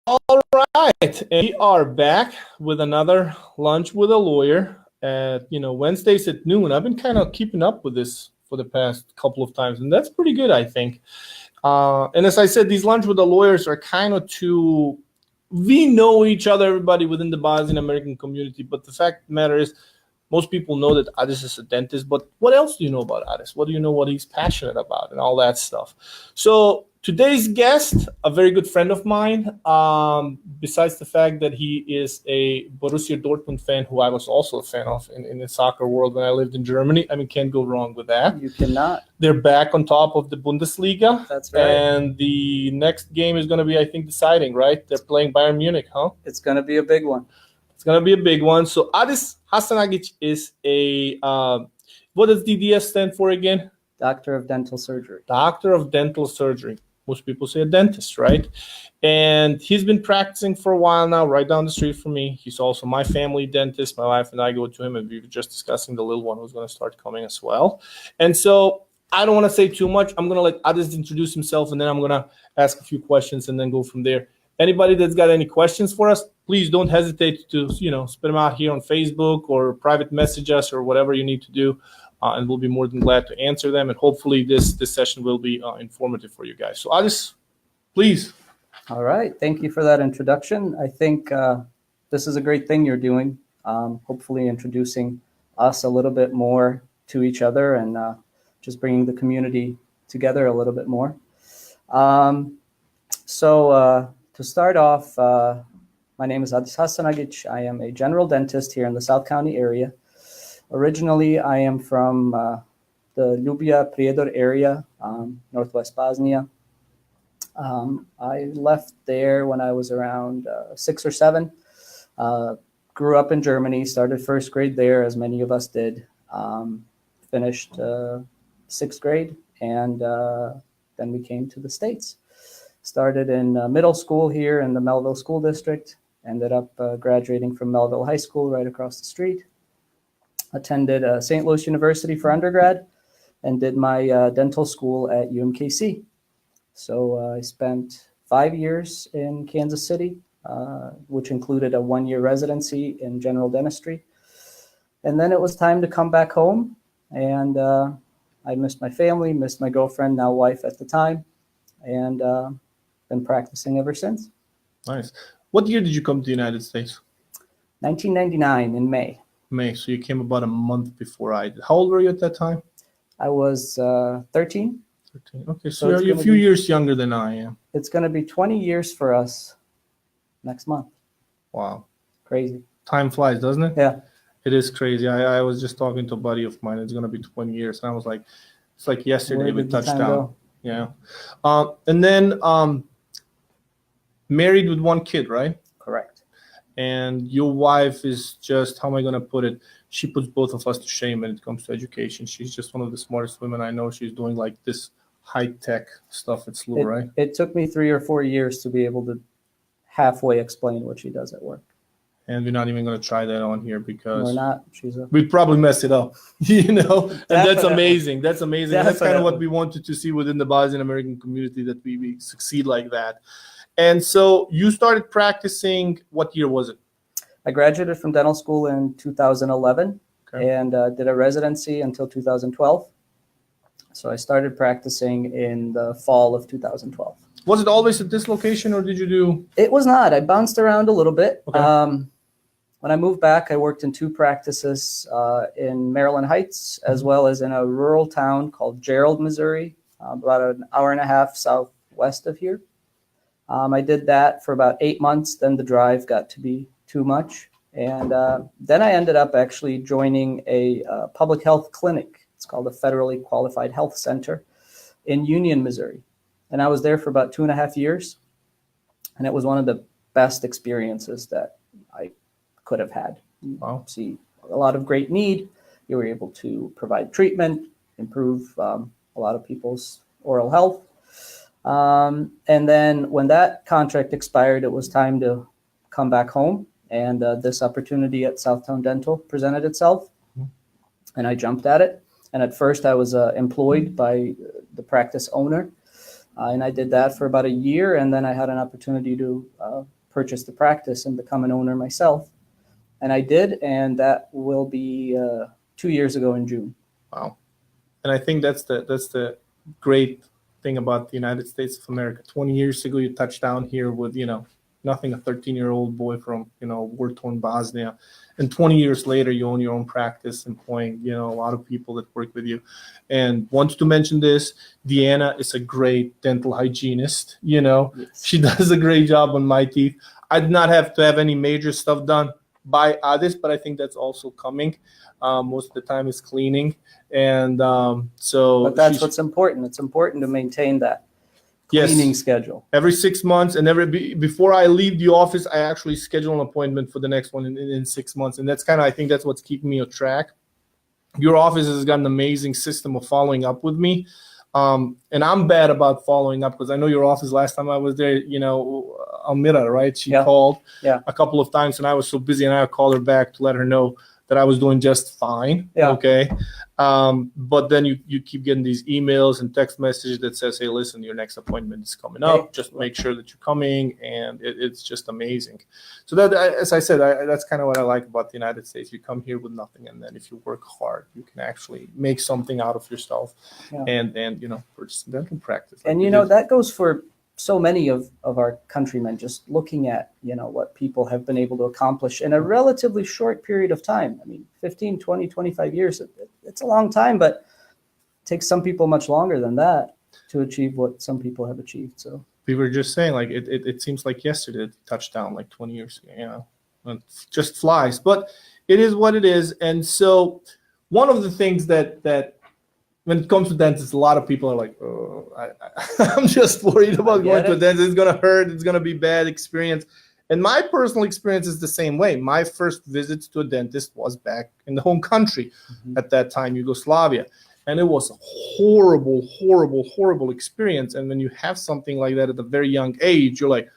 All right, and we are back with another lunch with a lawyer at Wednesdays at noon. I've been kind of keeping up with this for the past couple of times, and that's pretty good, I think. And as I said, these lunch with the lawyers are kind of we know each other, everybody within the Bosnian American community, but the fact of the matter is, most people know that Adis is a dentist, but what else do you know about Adis? What do you know what he's passionate about and all that stuff? So today's guest, a very good friend of mine, besides the fact that he is a Borussia Dortmund fan, who I was also a fan of in the soccer world when I lived in Germany. I mean, can't go wrong with that. You cannot. They're back on top of the Bundesliga. That's right. And the next game is going to be, I think, deciding, right? They're playing Bayern Munich, huh? It's going to be a big one. It's going to be a big one. So Adis Hasanagic is a, what does DDS stand for again? Doctor of Dental Surgery. Doctor of Dental Surgery. Most people say a dentist, right? And he's been practicing for a while now, right down the street from me. He's also my family dentist. My wife and I go to him, and we were just discussing the little one who's going to start coming as well. And so I don't want to say too much. I'm going to let Adis introduce himself, and then I'm going to ask a few questions and then go from there. Anybody that's got any questions for us, please don't hesitate to, spit them out here on Facebook or private message us or whatever you need to do. And we'll be more than glad to answer them. And hopefully this session will be informative for you guys. So Adis, please. All right. Thank you for that introduction. I think this is a great thing you're doing. Hopefully introducing us a little bit more to each other and just bringing the community together a little bit more. So to start off, my name is Adis Hasanagic. I am a general dentist here in the South County area. Originally, I am from the Ljubija Prijedor area, Northwest Bosnia. I left there when I was around 6 or 7. Grew up in Germany, started first grade there, as many of us did. Finished 6th grade, and then we came to the States. Started in middle school here in the Melville School District. Ended up graduating from Melville High School right across the street. Attended St. Louis University for undergrad and did my dental school at UMKC. So I spent 5 years in Kansas City, which included a 1-year residency in general dentistry. And then it was time to come back home. And I missed my family, missed my girlfriend, now wife at the time, and been practicing ever since. Nice. What year did you come to the United States? 1999 in May. May, so you came about a month before I did. How old were you at that time? I was 13. 13. Okay, so you're a few years younger than I am. It's going to be 20 years for us next month. Wow. Crazy. Time flies, doesn't it? Yeah. It is crazy. I was just talking to a buddy of mine. It's going to be 20 years. And I was like, it's like yesterday we touched down. Yeah. And then married with 1 kid, right? Correct. And your wife is just, how am I going to put it? She puts both of us to shame when it comes to education. She's just one of the smartest women I know. She's doing like this high-tech stuff at SLU, right? It took me 3 or 4 years to be able to halfway explain what she does at work. And we're not even going to try that on here because we're not. We'd probably mess it up, And that's amazing. That's amazing. Definitely. That's kind of what we wanted to see within the Bosnian American community, that we succeed like that. And so you started practicing, what year was it? I graduated from dental school in 2011 and did a residency until 2012. So I started practicing in the fall of 2012. Was it always at this location, or did you do? It was not. I bounced around a little bit. Okay. When I moved back, I worked in 2 practices in Maryland Heights, as well as in a rural town called Gerald, Missouri, about an hour and a half southwest of here. I did that for about 8 months. Then the drive got to be too much. And then I ended up actually joining a public health clinic. It's called a Federally Qualified Health Center in Union, Missouri. And I was there for about 2.5 years. And it was one of the best experiences that I could have had. Wow. See a lot of great need. You were able to provide treatment, improve a lot of people's oral health. And then when that contract expired, it was time to come back home. And this opportunity at Southtown Dental presented itself. And I jumped at it. And at first I was employed by the practice owner. And I did that for about a year. And then I had an opportunity to purchase the practice and become an owner myself. And I did, and that will be 2 years ago in June. Wow. And I think that's the great thing about the United States of America. 20 years ago, you touched down here with, nothing, a 13-year-old boy from, war-torn Bosnia. And 20 years later, you own your own practice, employing, a lot of people that work with you. And wanted to mention this, Deanna is a great dental hygienist. Yes. She does a great job on my teeth. I did not have to have any major stuff done by Addis, but I think that's also coming. Most of the time is cleaning. And so. But that's what's important. It's important to maintain that cleaning schedule. Every 6 months, and before I leave the office, I actually schedule an appointment for the next one in 6 months. And that's I think that's what's keeping me on track. Your office has got an amazing system of following up with me. And I'm bad about following up because I know your office last time I was there, Almira, right? She called a couple of times and I was so busy, and I called her back to let her know that I was doing just fine. Yeah. Okay. But then you keep getting these emails and text messages that says, hey, listen, your next appointment is coming up. Just make sure that you're coming. And it's just amazing. So that, as I said, that's kind of what I like about the United States. You come here with nothing. And then if you work hard, you can actually make something out of yourself and purchase dental practice. And, that goes for so many of our countrymen, just looking at, what people have been able to accomplish in a relatively short period of time. I mean, 15, 20, 25 years, it's a long time, but it takes some people much longer than that to achieve what some people have achieved. So we were just saying, like, it seems like yesterday it touched down like 20 years ago, it just flies, but it is what it is. And so one of the things that when it comes to dentists, a lot of people are like, oh, I'm just worried about going to a dentist. It's going to hurt. It's going to be bad experience. And my personal experience is the same way. My first visits to a dentist was back in the home country at that time, Yugoslavia. And it was a horrible, horrible, horrible experience. And when you have something like that at a very young age, you're like,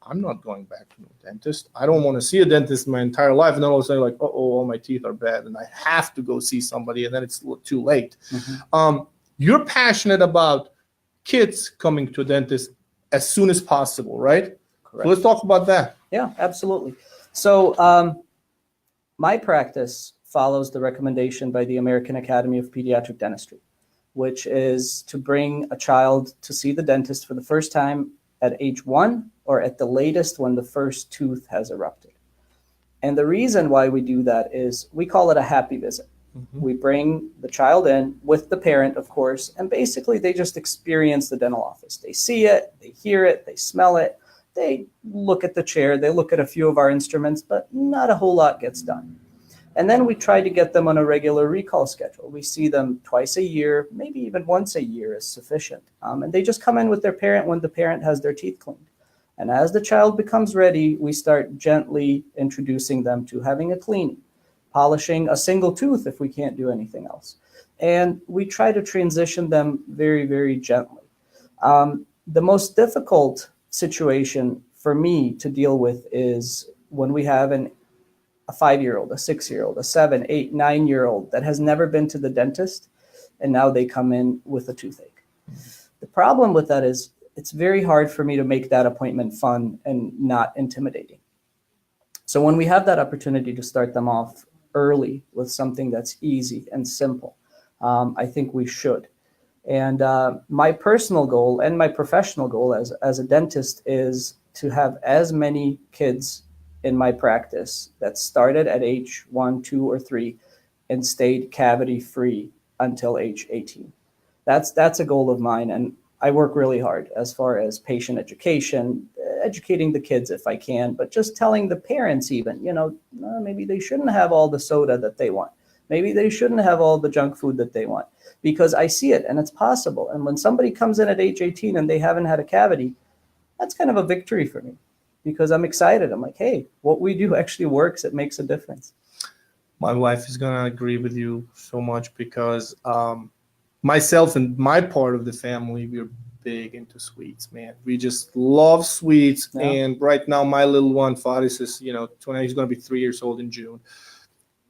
I'm not going back to a dentist. I don't want to see a dentist my entire life. And then all of a sudden, like, all my teeth are bad, and I have to go see somebody, and then it's too late. You're passionate about kids coming to a dentist as soon as possible, right? Correct. So let's talk about that. Yeah, absolutely. So my practice follows the recommendation by the American Academy of Pediatric Dentistry, which is to bring a child to see the dentist for the first time at age 1 or at the latest when the first tooth has erupted. And the reason why we do that is we call it a happy visit. We bring the child in with the parent, of course, and basically they just experience the dental office. They see it, they hear it, they smell it, they look at the chair, they look at a few of our instruments, but not a whole lot gets done. And then we try to get them on a regular recall schedule. We see them twice a year, maybe even once a year is sufficient. And they just come in with their parent when the parent has their teeth cleaned. And as the child becomes ready, we start gently introducing them to having a cleaning, polishing a single tooth if we can't do anything else. And we try to transition them very, very gently. The most difficult situation for me to deal with is when we have a 5-year-old, a 6-year-old, a 7, 8, 9-year-old that has never been to the dentist, and now they come in with a toothache. The problem with that is it's very hard for me to make that appointment fun and not intimidating. So when we have that opportunity to start them off early with something that's easy and simple, I think we should. And my personal goal and my professional goal as a dentist is to have as many kids in my practice that started at age 1, 2, or 3 and stayed cavity free until age 18. That's a goal of mine, and I work really hard as far as patient education, educating the kids if I can, but just telling the parents even, maybe they shouldn't have all the soda that they want. Maybe they shouldn't have all the junk food that they want, because I see it and it's possible. And when somebody comes in at age 18 and they haven't had a cavity, that's kind of a victory for me, because I'm excited. I'm like, hey, what we do actually works. It makes a difference. My wife is going to agree with you so much, because myself and my part of the family, we're big into sweets, man. We just love sweets. Yeah. And right now, my little one, Faris, is, he's going to be 3 years old in June.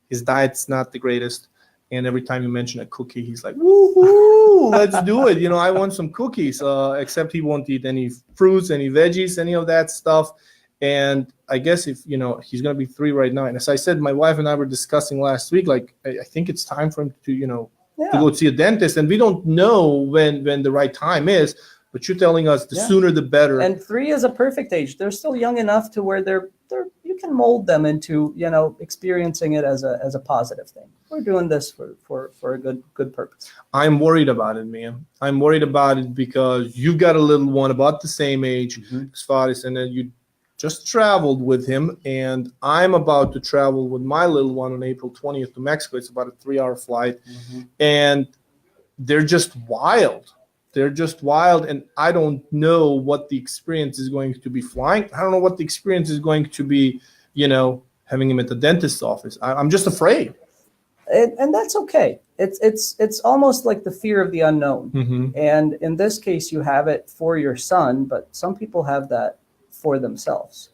His diet's not the greatest. And every time you mention a cookie, he's like, woohoo, let's do it. I want some cookies, except he won't eat any fruits, any veggies, any of that stuff. And I guess if, he's going to be 3 right now. And as I said, my wife and I were discussing last week, like, I think it's time for him to, to go see a dentist. And we don't know when the right time is, but you're telling us the sooner the better. And 3 is a perfect age. They're still young enough to where you can mold them into, experiencing it as a positive thing. We're doing this for a good purpose. I'm worried about it, man. I'm worried about it because you've got a little one about the same age as Faris, and then you just traveled with him, and I'm about to travel with my little one on April 20th to Mexico. It's about a 3-hour flight, and they're just wild. They're just wild, and I don't know what the experience is going to be flying. I don't know what the experience is going to be, having him at the dentist's office. I'm just afraid. And that's okay. It's almost like the fear of the unknown. And in this case, you have it for your son, but some people have that for themselves.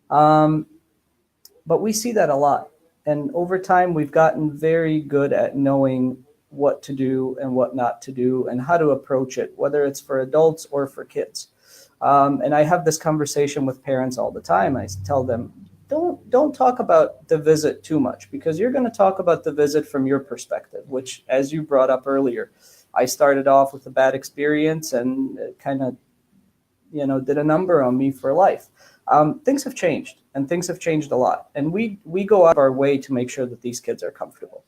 But we see that a lot. And over time, we've gotten very good at knowing what to do and what not to do and how to approach it, whether it's for adults or for kids. And I have this conversation with parents all the time. I tell them, don't talk about the visit too much, because you're going to talk about the visit from your perspective, which, as you brought up earlier, I started off with a bad experience and it kind of, did a number on me for life. Things have changed, and things have changed a lot. And we go out of our way to make sure that these kids are comfortable.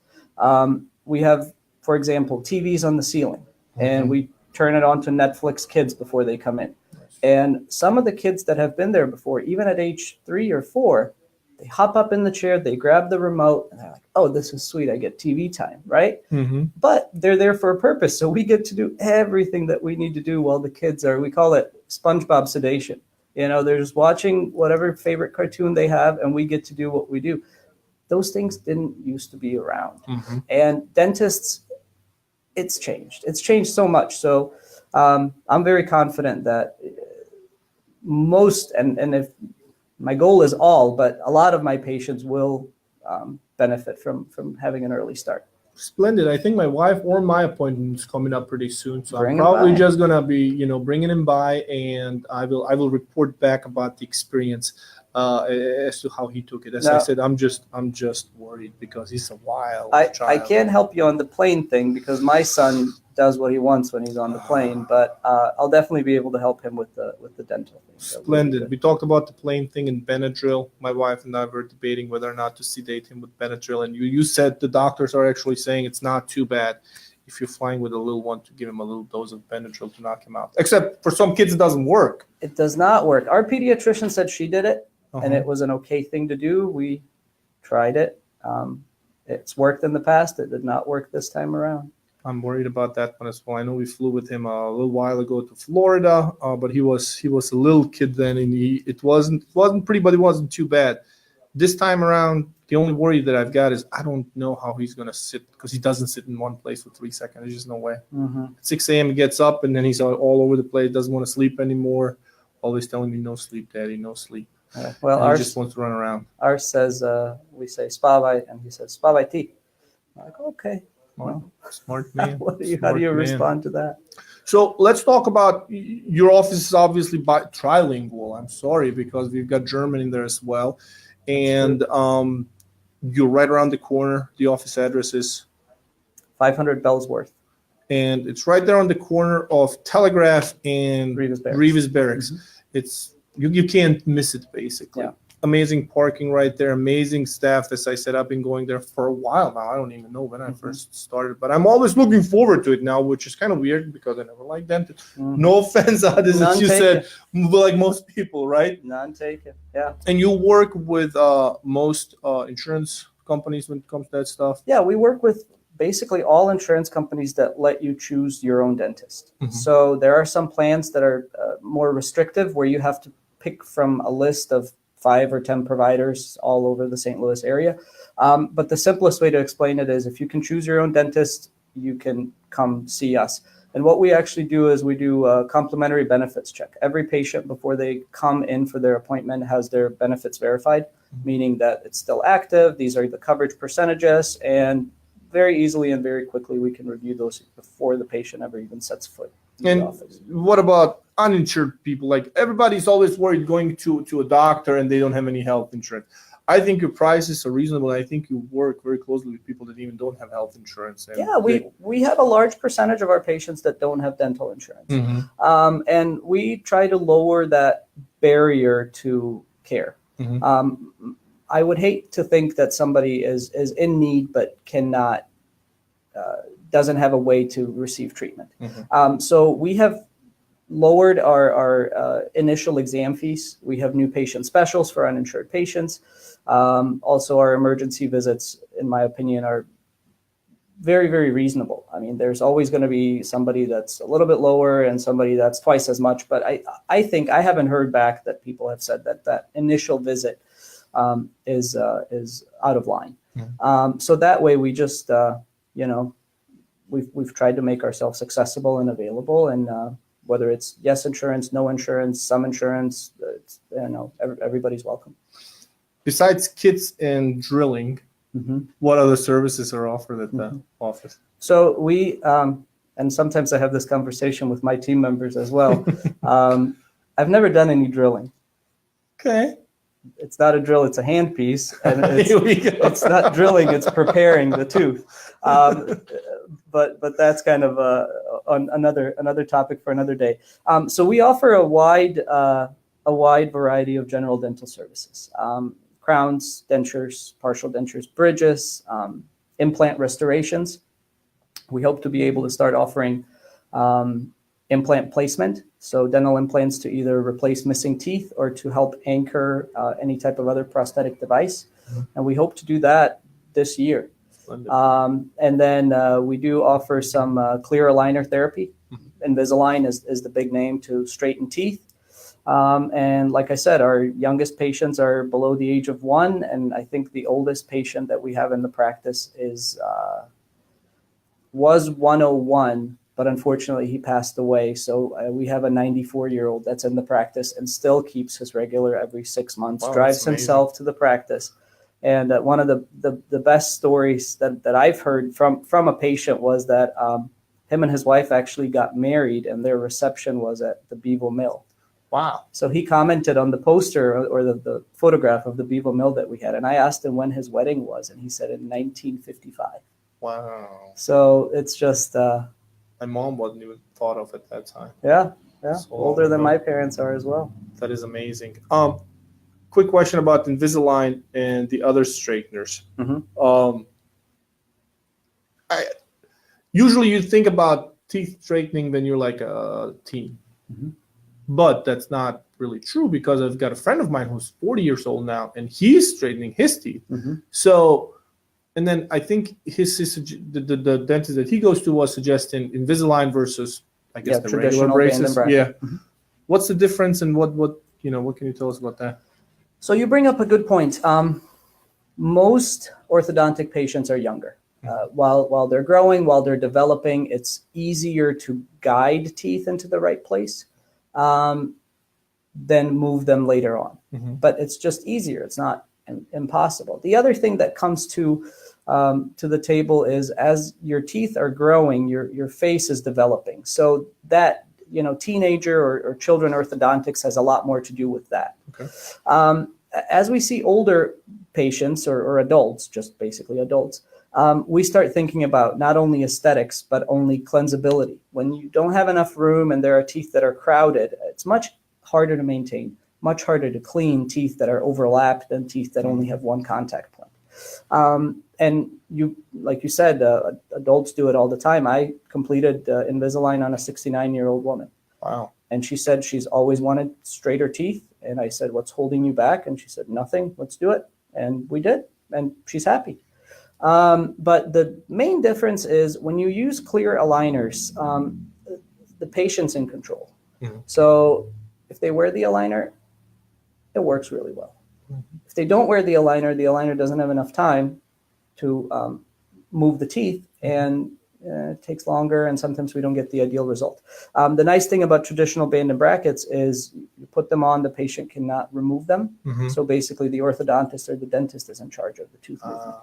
We have, for example, TVs on the ceiling, and we turn it on to Netflix Kids before they come in. And some of the kids that have been there before, even at age 3 or 4, they hop up in the chair, they grab the remote, and they're like, oh, this is sweet. I get TV time, right? But they're there for a purpose. So we get to do everything that we need to do while the kids are, we call it SpongeBob sedation. They're just watching whatever favorite cartoon they have, and we get to do what we do. Those things didn't used to be around. And dentists, it's changed. It's changed so much. So I'm very confident that most, and if my goal is all, but a lot of my patients will benefit from having an early start. Splendid. I think my wife or my appointment is coming up pretty soon, so I'm probably just gonna be, bringing him by, and I will report back about the experience as to how he took it. As I said, I'm just worried because he's a wild child. I can't help you on the plane thing because my son does what he wants when he's on the plane, but I'll definitely be able to help him with the dental thing. Splendid. We talked about the plane thing and Benadryl. My wife and I were debating whether or not to sedate him with Benadryl, and you said the doctors are actually saying it's not too bad if you're flying with a little one to give him a little dose of Benadryl to knock him out. Except for some kids, it doesn't work. It does not work. Our pediatrician said she did it, and it was an okay thing to do. We tried it. It's worked in the past. It did not work this time around. I'm worried about that one as well. I know we flew with him a little while ago to Florida, but he was a little kid then, and it wasn't pretty, but it wasn't too bad. This time around, the only worry that I've got is I don't know how he's going to sit, because he doesn't sit in one place for 3 seconds. There's just no way. At 6 a.m. he gets up, and then he's all over the place, doesn't want to sleep anymore, always telling me, no sleep, Daddy, no sleep. Well, ours, he just wants to run around. Ours says, we say spavaj, and he says spavaj ti. I'm like, okay. Well, smart man. How do you respond to that? So let's talk about your office is obviously trilingual. I'm sorry, because we've got German in there as well. And you're right around the corner. The office address is 500 Bellsworth. And it's right there on the corner of Telegraph and Revis Barracks. It's you can't miss it, basically. Yeah. Amazing parking right there, amazing staff. As I said, I've been going there for a while now. I don't even know when I first started, but I'm always looking forward to it now, which is kind of weird because I never liked dentists. No offense, as you said, like most people, right? None taken, yeah. And you work with most insurance companies when it comes to that stuff? Yeah, we work with basically all insurance companies that let you choose your own dentist. So there are some plans that are more restrictive where you have to pick from a list of 5 or 10 providers all over the St. Louis area. But the simplest way to explain it is if you can choose your own dentist, you can come see us. And what we actually do is we do a complimentary benefits check. Every patient before they come in for their appointment has their benefits verified, meaning that it's still active. These are the coverage percentages, and very easily and very quickly we can review those before the patient ever even sets foot in the office. What about uninsured people. Like everybody's always worried going to a doctor and they don't have any health insurance. I think your prices are reasonable. I think you work very closely with people that even don't have health insurance. And yeah, we have a large percentage of our patients that don't have dental insurance. Mhm. And we try to lower that barrier to care. Mhm. I would hate to think that somebody is in need but cannot, doesn't have a way to receive treatment. Mhm. So we have lowered our initial exam fees. We have new patient specials for uninsured patients. Also, our emergency visits, in my opinion, are very, very reasonable. I mean, there's always going to be somebody that's a little bit lower and somebody that's twice as much. But I think I haven't heard back that people have said that initial visit is out of line. Mhm. So that way, we just we've tried to make ourselves accessible and available, and whether it's yes insurance, no insurance, some insurance, everybody's welcome. Besides kits and drilling, Mm-hmm. what other services are offered at the office? So we, and sometimes I have this conversation with my team members as well. I've never done any drilling. Okay. It's not a drill, it's a handpiece. And Here we go. it's not drilling, it's preparing the tooth. But that's kind of another topic for another day. So we offer a wide variety of general dental services. Crowns, dentures, partial dentures, bridges, implant restorations. We hope to be able to start offering implant placement, so dental implants to either replace missing teeth or to help anchor any type of other prosthetic device. Mm-hmm. And we hope to do that this year. And then we do offer some clear aligner therapy. Mm-hmm. Invisalign is the big name to straighten teeth. And like I said, our youngest patients are below the age of 1, and I think the oldest patient that we have in the practice was 101, but unfortunately he passed away. So we have a 94-year-old that's in the practice and still keeps his regular every 6 months, wow, drives himself to the practice. And one of the best stories that I've heard from a patient was that him and his wife actually got married, and their reception was at the Bevo Mill. Wow. So he commented on the poster or the photograph of the Bevo Mill that we had. And I asked him when his wedding was, and he said in 1955. Wow. So it's just... my mom wasn't even thought of at that time. Yeah. So older than my parents are as well. That is amazing. Quick question about Invisalign and the other straighteners. Mm-hmm. Usually you think about teeth straightening when you're like a teen. Mm-hmm. But that's not really true, because I've got a friend of mine who's 40 years old now, and he's straightening his teeth. Mm-hmm. So, and then I think the dentist that he goes to was suggesting Invisalign versus, I guess, the regular braces. Yeah. Mm-hmm. What's the difference, and what can you tell us about that? So you bring up a good point. Most orthodontic patients are younger. While they're growing, while they're developing, it's easier to guide teeth into the right place. Then move them later on. Mm-hmm. But it's just easier. It's not impossible. The other thing that comes to the table is, as your teeth are growing, your face is developing. So that, teenager or children orthodontics has a lot more to do with that. Okay. As we see older patients or adults, just basically adults, we start thinking about not only aesthetics, but only cleansability. When you don't have enough room and there are teeth that are crowded, it's much harder to maintain, much harder to clean teeth that are overlapped than teeth that only have one contact point. And like you said, adults do it all the time. I completed Invisalign on a 69-year-old woman. Wow. And she said she's always wanted straighter teeth. And I said, what's holding you back? And she said, nothing, let's do it. And we did, and she's happy. But the main difference is when you use clear aligners, the patient's in control. Mm-hmm. So if they wear the aligner, it works really well. Mm-hmm. If they don't wear the aligner doesn't have enough time to move the teeth, and it takes longer, and sometimes we don't get the ideal result. The nice thing about traditional band and brackets is you put them on, the patient cannot remove them. Mm-hmm. So basically the orthodontist or the dentist is in charge of the tooth movement.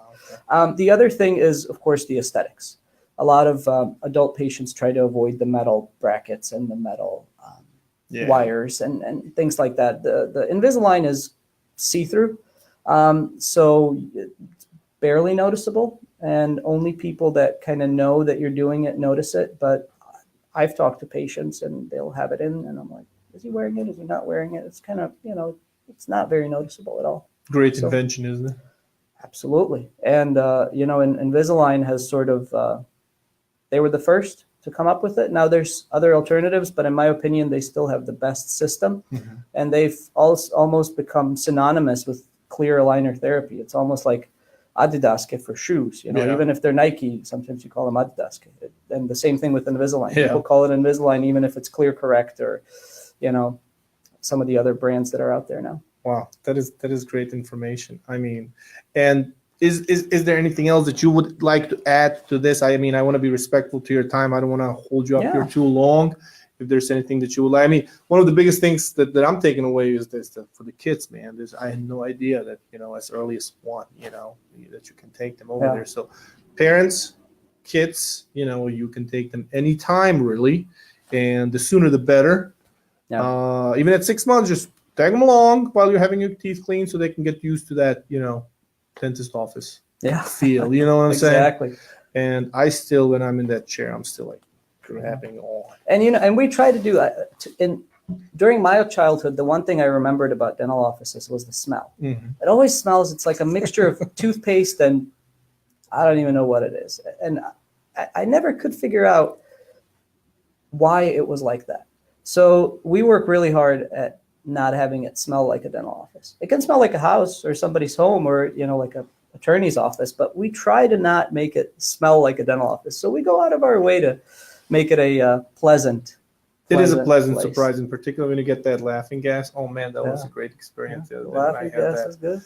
Okay. The other thing is, of course, the aesthetics. A lot of adult patients try to avoid the metal brackets and the metal wires and things like that. The Invisalign is see-through, so it's barely noticeable, and only people that kind of know that you're doing it notice it. But I've talked to patients and they'll have it in, and I'm like, is he wearing it? Is he not wearing it? It's kind of, it's not very noticeable at all. Great invention, isn't it? Absolutely. And, Invisalign has sort of, they were the first to come up with it. Now there's other alternatives, but in my opinion, they still have the best system. Mm-hmm. And they've almost become synonymous with clear aligner therapy. It's almost like Adidas for shoes, even if they're Nike, sometimes you call them Adidas. And the same thing with Invisalign. Yeah. People call it Invisalign, even if it's Clear Correct or, some of the other brands that are out there now. Wow, that is great information. I mean, and is there anything else that you would like to add to this? I mean, I want to be respectful to your time. I don't want to hold you up here too long. If there's anything that you would like, I mean, one of the biggest things that I'm taking away is this, that for the kids, man. I had no idea that as early as 1, that you can take them over there. So, parents, kids, you can take them anytime really, and the sooner the better. Yeah. Even at 6 months, just tag them along while you're having your teeth cleaned, so they can get used to that, dentist office feel. You know what I'm saying? Exactly. And I still, when I'm in that chair, I'm still like grabbing on. And and we try to do during my childhood, the one thing I remembered about dental offices was the smell. Mm-hmm. It always smells. It's like a mixture of toothpaste and I don't even know what it is. And I never could figure out why it was like that. So we work really hard at not having it smell like a dental office. It can smell like a house or somebody's home or, like a attorney's office, but we try to not make it smell like a dental office. So we go out of our way to make it a pleasant. It is a pleasant surprise, in particular when you get that laughing gas. Oh man, that was a great experience. Yeah, the laughing gas is good.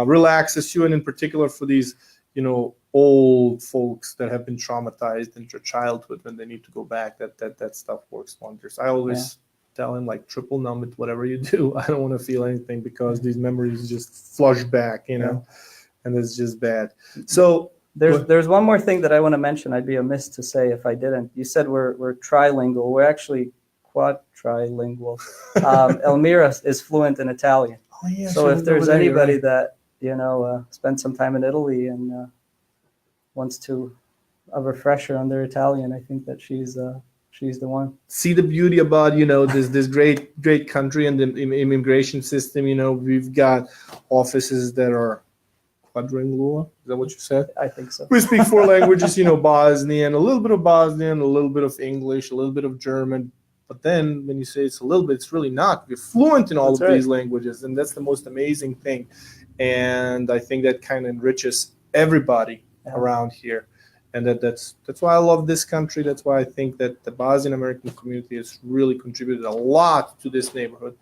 Relaxes you, and in particular for these, old folks that have been traumatized in their childhood when they need to go back, that stuff works wonders. I always tell him, like, triple numb it, whatever you do. I don't want to feel anything because these memories just flush back, and it's just bad. So there's one more thing that I want to mention. I'd be amiss to say if I didn't. You said we're trilingual. We're actually quadrilingual. Elmira is fluent in Italian. Oh, yeah, so if there's anybody that spent some time in Italy and wants a refresher on their Italian, I think that she's the one. See the beauty about this great country and the immigration system. We've got offices that are quadrilingual. Is that what you said? I think so. We speak 4 languages. Bosnian, a little bit of Bosnian, a little bit of English, a little bit of German. But then when you say it's a little bit, it's really not. We're fluent in all of these languages, and that's the most amazing thing. And I think that kind of enriches everybody around here. And that's why I love this country. That's why I think that the Bosnian American community has really contributed a lot to this neighborhood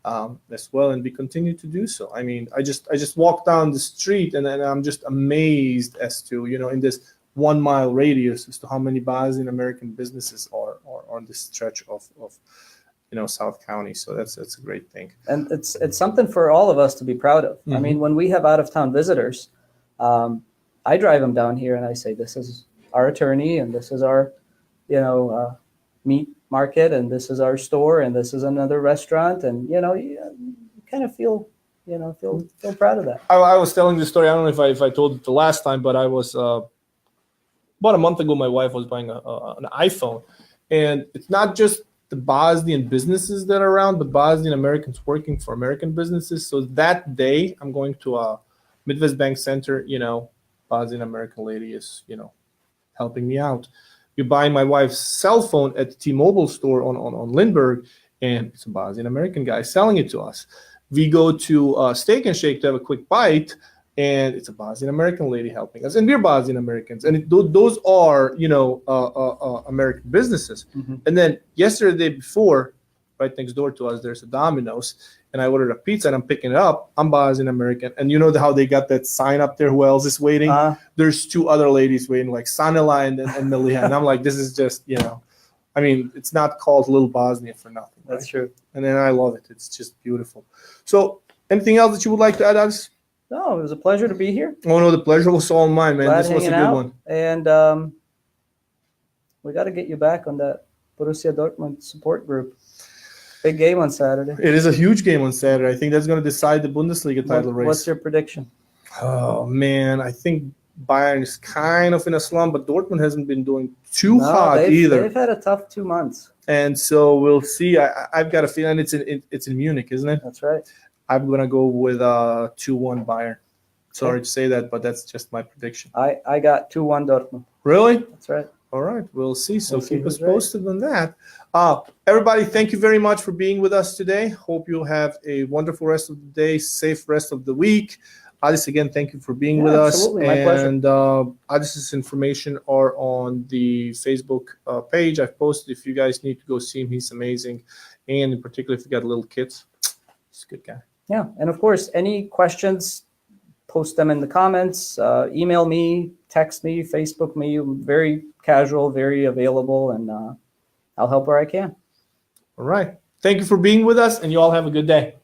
as well, and we continue to do so. I mean, I just walk down the street and I'm just amazed as to in this 1 mile radius as to how many Bosnian American businesses are on this stretch of South County. So that's a great thing. And it's something for all of us to be proud of. Mm-hmm. I mean, when we have out of town visitors, I drive them down here and I say, this is our attorney and this is our, meat market and this is our store and this is another restaurant. And, you kind of feel proud of that. I was telling this story. I don't know if I told it the last time, but I was, about a month ago, my wife was buying an iPhone, and it's not just the Bosnian businesses that are around, but Bosnian Americans working for American businesses. So that day I'm going to a Midwest Bank Center, Bosnian American lady is, helping me out. You're buying my wife's cell phone at the T-Mobile store on Lindbergh, and it's a Bosnian American guy selling it to us. We go to Steak and Shake to have a quick bite, and it's a Bosnian American lady helping us, and we're Bosnian Americans, and those are American businesses. Mm-hmm. And then yesterday, the day before, right next door to us, there's a Domino's, and I ordered a pizza, and I'm picking it up. I'm Bosnian American, and how they got that sign up there? Who else is waiting? There's 2 other ladies waiting, like Sanila and Miliha, and I'm like, this is just I mean, it's not called Little Bosnia for nothing. That's true. And then I love it. It's just beautiful. So, anything else that you would like to add, Adis? No, it was a pleasure to be here. Oh, no, the pleasure was all mine, man. This was a good one. And we got to get you back on that Borussia Dortmund support group. Big game on Saturday. It is a huge game on Saturday. I think that's going to decide the Bundesliga title race. What's your prediction? Oh, man. I think Bayern is kind of in a slump, but Dortmund hasn't been doing too hot either. They've had a tough 2 months. And so we'll see. I've got a feeling it's in Munich, isn't it? That's right. I'm going to go with 2-1 Bayern. Sorry to say that, but that's just my prediction. I got 2-1 Dortmund. Really? That's right. All right, we'll see. So We'll see keep us who's right. posted on that. Everybody, thank you very much for being with us today. Hope you have a wonderful rest of the day, safe rest of the week. Alice, again, thank you for being with us. Absolutely, my pleasure. And Alice's information are on the Facebook page. I've posted. If you guys need to go see him, he's amazing. And in particular, if you got little kids, he's a good guy. Yeah, and of course, any questions, post them in the comments. Email me, text me, Facebook me. I'm very casual, very available, and I'll help where I can. All right. Thank you for being with us, and you all have a good day.